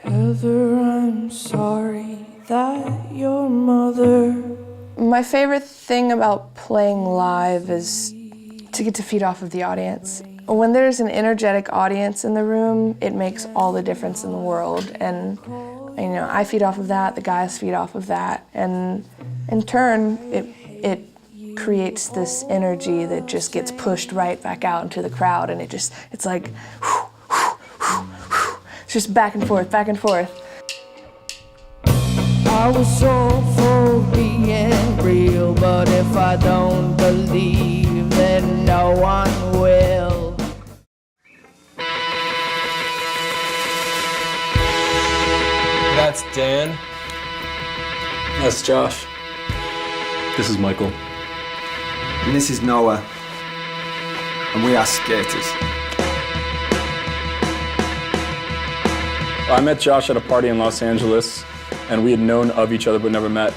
Heather, I'm sorry that your mother... My favorite thing about playing live is to get to feed off of the audience. When there's an energetic audience in the room, it makes all the difference in the world. And you know, I feed off of that, the guys feed off of that, and in turn, it creates this energy that just gets pushed right back out into the crowd, and it's like, whoo, whoo, whoo, whoo. It's just back and forth, back and forth. I was all for being real, but if I don't believe, then no one will. That's Dan. That's Josh. This is Michael. And this is Noah. And we are skaters. I met Josh at a party in Los Angeles, and we had known of each other but never met.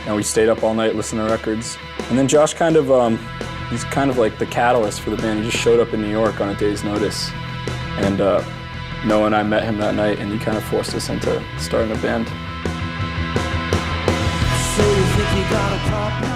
And we stayed up all night listening to records. And then Josh he's kind of like the catalyst for the band. He just showed up in New York on a day's notice. And Noah and I met him that night, and he kind of forced us into starting a band. So you think you got a problem?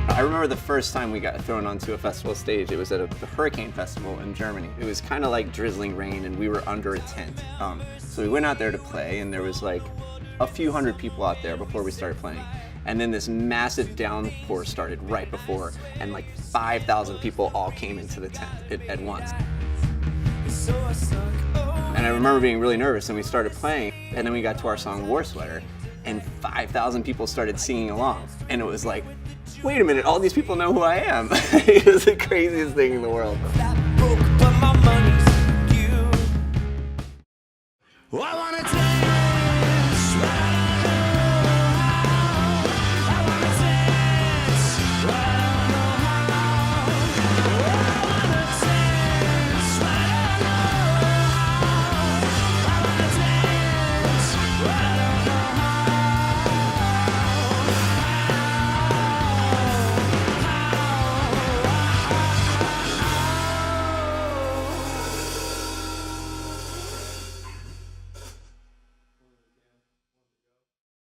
I remember the first time we got thrown onto a festival stage. It was at the Hurricane Festival in Germany. It was kind of like drizzling rain, and we were under a tent. So we went out there to play, and there was like a few hundred people out there before we started playing. And then this massive downpour started right before, and like 5,000 people all came into the tent at once. And I remember being really nervous, and we started playing, and then we got to our song War Sweater, and 5,000 people started singing along. And it was like, wait a minute, all these people know who I am. It was the craziest thing in the world. Well, I wanna tell